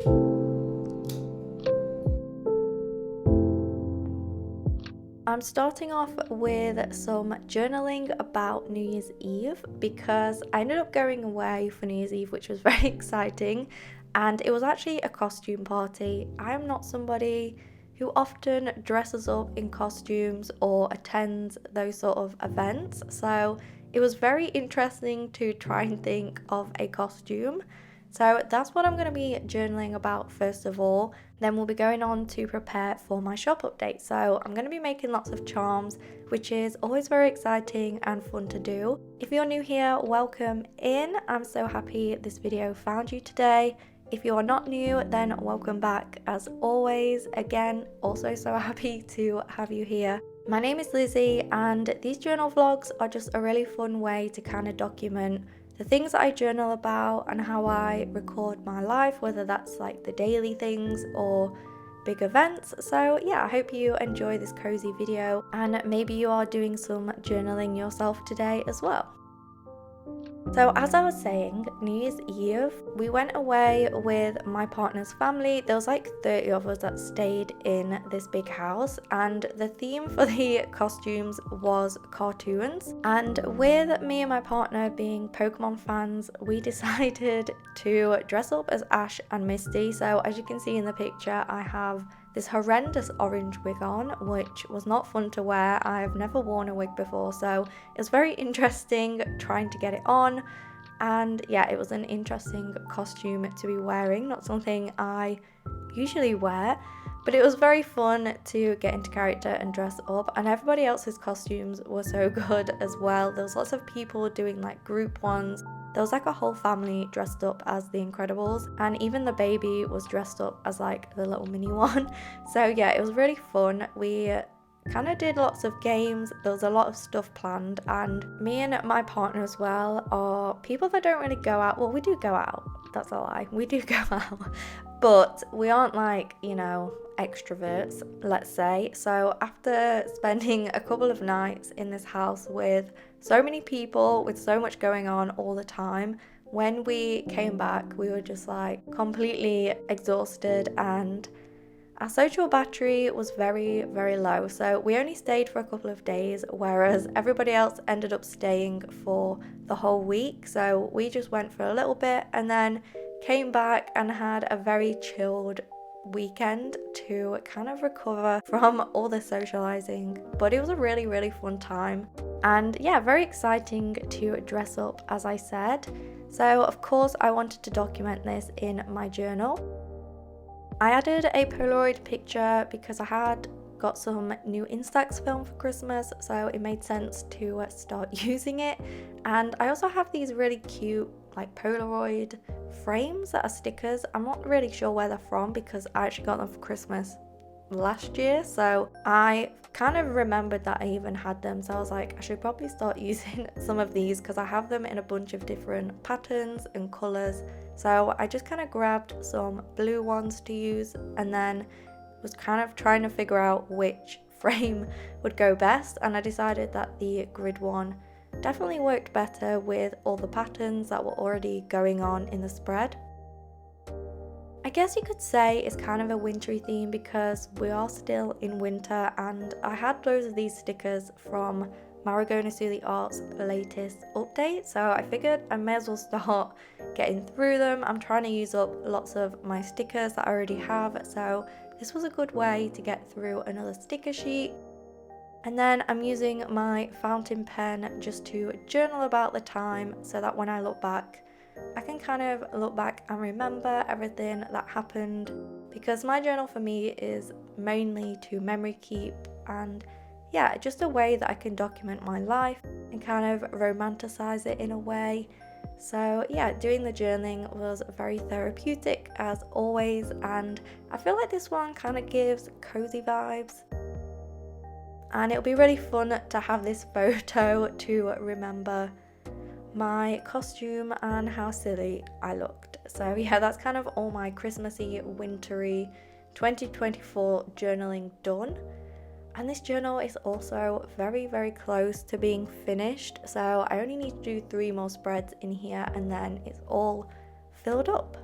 I'm starting off with some journaling about New Year's Eve because I ended up going away for New Year's Eve, which was very exciting, and it was actually a costume party. I am not somebody who often dresses up in costumes or attends those sort of events, so it was very interesting to try and think of a costume. So that's what I'm going to be journaling about first of all. Then we'll be going on to prepare for my shop update. So I'm going to be making lots of charms, which is always very exciting and fun to do. If you're new here, welcome in. I'm so happy this video found you today. If you are not new, then welcome back as always. Again, also so happy to have you here. My name is Lizzie, and these journal vlogs are just a really fun way to kind of document the things that I journal about and how I record my life, whether that's like the daily things or big events. So yeah, I hope you enjoy this cozy video, and maybe you are doing some journaling yourself today as well. So as I was saying, New Year's Eve, we went away with my partner's family. There was like 30 of us that stayed in this big house, and the theme for the costumes was cartoons. And with me and my partner being Pokemon fans, we decided to dress up as Ash and Misty. So as you can see in the picture, I have this horrendous orange wig on, which was not fun to wear. I've never worn a wig before, so it was very interesting trying to get it on. And yeah, it was an interesting costume to be wearing, not something I usually wear, but it was very fun to get into character and dress up, and everybody else's costumes were so good as well. There was lots of people doing like group ones. There was like a whole family dressed up as the Incredibles, and even the baby was dressed up as like the little mini one. So yeah, it was really fun. We kind of did lots of games. There was a lot of stuff planned, and me and my partner as well are people that don't really go out. Well, we do go out, that's a lie, we do go out, but we aren't like, you know, extroverts, let's say. So after spending a couple of nights in this house with so many people, with so much going on all the time, when we came back we were just like completely exhausted, and our social battery was very, very low. So we only stayed for a couple of days, whereas everybody else ended up staying for the whole week. So we just went for a little bit and then came back and had a very chilled weekend to kind of recover from all the socializing. But it was a really, really fun time. And yeah, very exciting to dress up, as I said. So of course I wanted to document this in my journal. I added a Polaroid picture because I had got some new Instax film for Christmas, so it made sense to start using it. And I also have these really cute like Polaroid frames that are stickers. I'm not really sure where they're from because I actually got them for Christmas last year, so I kind of remembered that I even had them, so I was like, I should probably start using some of these because I have them in a bunch of different patterns and colours. So I just kind of grabbed some blue ones to use and then was kind of trying to figure out which frame would go best, and I decided that the grid one definitely worked better with all the patterns that were already going on in the spread. I guess you could say it's kind of a wintry theme because we are still in winter, and I had loads of these stickers from Maragona Art's latest update, so I figured I may as well start getting through them. I'm trying to use up lots of my stickers that I already have, so this was a good way to get through another sticker sheet. And then I'm using my fountain pen just to journal about the time so that when I look back I can kind of look back and remember everything that happened, because my journal for me is mainly to memory keep, and yeah, just a way that I can document my life and kind of romanticize it in a way. So yeah, doing the journaling was very therapeutic as always, and I feel like this one kind of gives cozy vibes. And it'll be really fun to have this photo to remember my costume and how silly I looked. So yeah, that's kind of all my Christmassy, wintry 2024 journaling done. And this journal is also very, very close to being finished, so I only need to do 3 more spreads in here and then it's all filled up.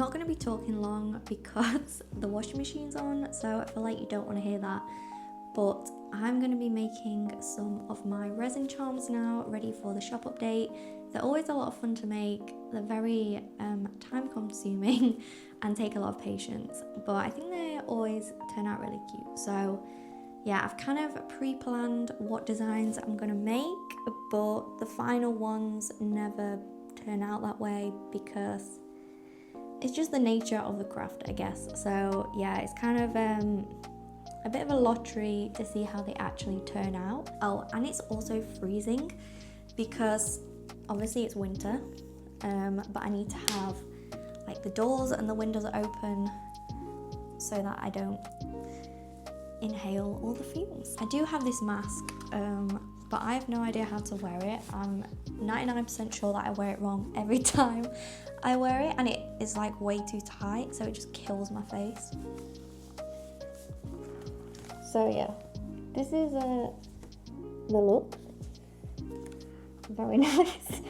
not going to be talking long because the washing machine's on, so I feel like you don't want to hear that. But I'm going to be making some of my resin charms now, ready for the shop update. They're always a lot of fun to make. They're very time consuming and take a lot of patience, but I think they always turn out really cute. So yeah, I've kind of pre-planned what designs I'm going to make, but the final ones never turn out that way because it's just the nature of the craft, I guess. So yeah, it's kind of a bit of a lottery to see how they actually turn out. Oh, and it's also freezing because obviously it's winter, but I need to have like the doors and the windows open so that I don't inhale all the fumes. I do have this mask, but I have no idea how to wear it. I'm 99% sure that I wear it wrong every time I wear it, and it is like way too tight, so it just kills my face. So yeah, this is the look. Very nice.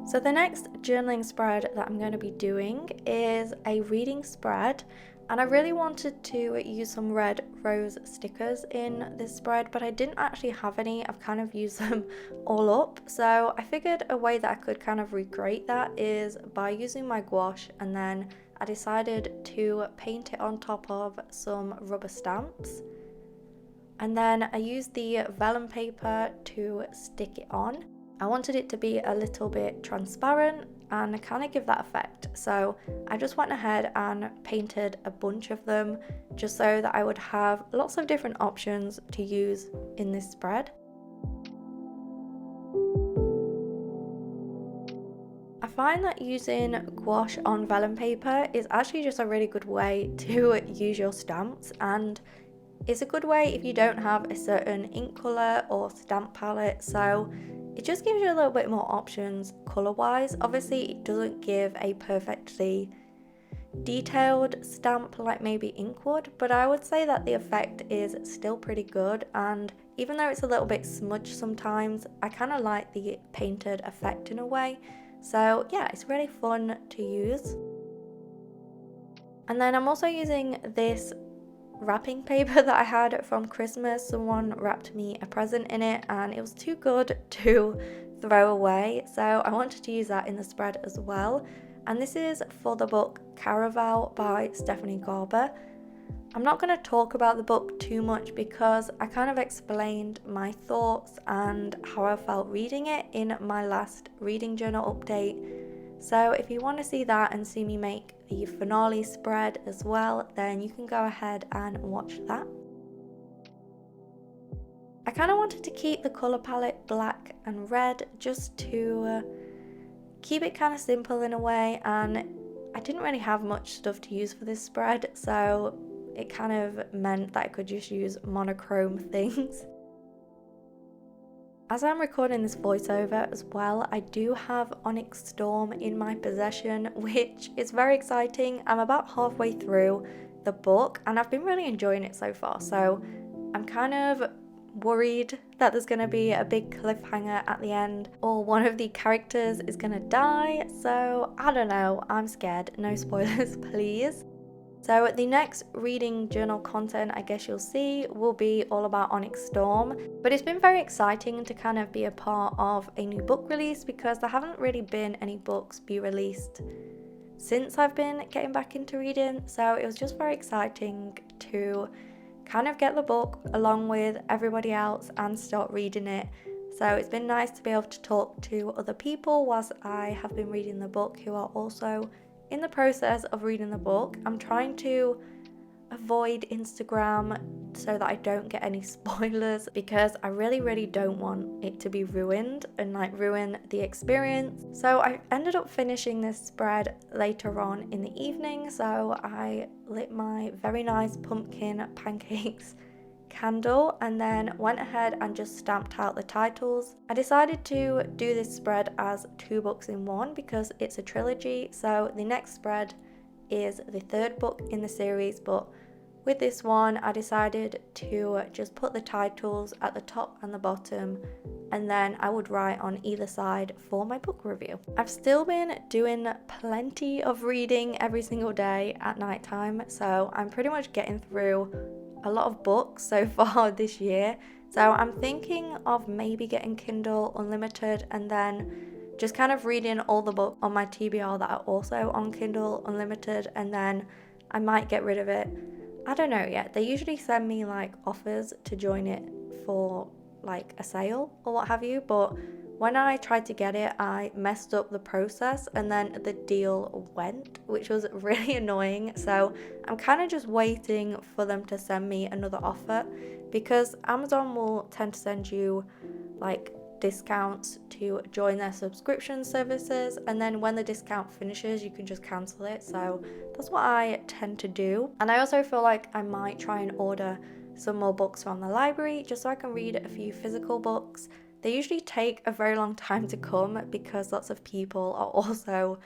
So the next journaling spread that I'm going to be doing is a reading spread, and I really wanted to use some red rose stickers in this spread, but I didn't actually have any. I've kind of used them all up, so I figured a way that I could kind of recreate that is by using my gouache, and then I decided to paint it on top of some rubber stamps. And then I used the vellum paper to stick it on. I wanted it to be a little bit transparent and kind of give that effect. So I just went ahead and painted a bunch of them just so that I would have lots of different options to use in this spread. I find that using gouache on vellum paper is actually just a really good way to use your stamps, and it's a good way if you don't have a certain ink colour or stamp palette, so it just gives you a little bit more options colour wise. Obviously it doesn't give a perfectly detailed stamp like maybe ink would, but I would say that the effect is still pretty good, and even though it's a little bit smudged sometimes, I kind of like the painted effect in a way. So yeah, it's really fun to use. And then I'm also using this wrapping paper that I had from Christmas. Someone wrapped me a present in it and it was too good to throw away, so I wanted to use that in the spread as well. And this is for the book Caraval by Stephanie Garber. I'm not going to talk about the book too much because I kind of explained my thoughts and how I felt reading it in my last reading journal update. So if you want to see that and see me make the finale spread as well, then you can go ahead and watch that. I kind of wanted to keep the colour palette black and red just to keep it kind of simple in a way, and I didn't really have much stuff to use for this spread, so it kind of meant that I could just use monochrome things. As I'm recording this voiceover as well, I do have Onyx Storm in my possession, which is very exciting. I'm about halfway through the book and I've been really enjoying it so far, so I'm kind of worried that there's going to be a big cliffhanger at the end or one of the characters is going to die, so I don't know, I'm scared. No spoilers please. So the next reading journal content I guess you'll see will be all about Onyx Storm, but it's been very exciting to kind of be a part of a new book release because there haven't really been any books be released since I've been getting back into reading, so it was just very exciting to kind of get the book along with everybody else and start reading it. So it's been nice to be able to talk to other people whilst I have been reading the book who are also in the process of reading the book. I'm trying to avoid Instagram so that I don't get any spoilers, because I really don't want it to be ruined and like ruin the experience. So I ended up finishing this spread later on in the evening, so I lit my very nice pumpkin pancakes candle and then went ahead and just stamped out the titles. I decided to do this spread as 2 books in one because it's a trilogy, so the next spread is the 3rd book in the series, but with this one I decided to just put the titles at the top and the bottom, and then I would write on either side for my book review. I've still been doing plenty of reading every single day at night time, so I'm pretty much getting through a lot of books so far this year. So I'm thinking of maybe getting Kindle Unlimited and then just kind of reading all the books on my TBR that are also on Kindle Unlimited, and then I might get rid of it. I don't know yet. They usually send me like offers to join it for like a sale or what have you, but when I tried to get it, I messed up the process and then the deal went, which was really annoying. So I'm kind of just waiting for them to send me another offer, because Amazon will tend to send you like discounts to join their subscription services, and then when the discount finishes you can just cancel it. So that's what I tend to do. And I also feel like I might try and order some more books from the library just so I can read a few physical books. They usually take a very long time to come because lots of people are also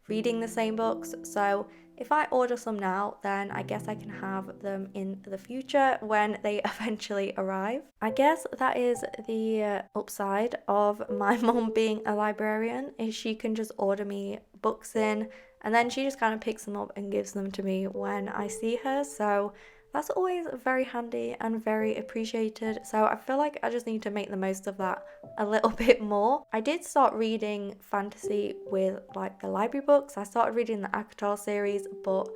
reading the same books. So if I order some now, then I guess I can have them in the future when they eventually arrive. I guess that is the upside of my mom being a librarian, is she can just order me books in and then she just kind of picks them up and gives them to me when I see her. So that's always very handy and very appreciated. So I feel like I just need to make the most of that a little bit more. I did start reading fantasy with like the library books. I started reading the Akatar series, but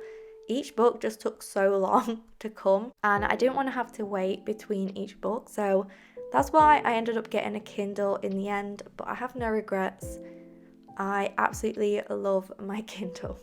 each book just took so long to come and I didn't want to have to wait between each book. So that's why I ended up getting a Kindle in the end, but I have no regrets. I absolutely love my Kindle.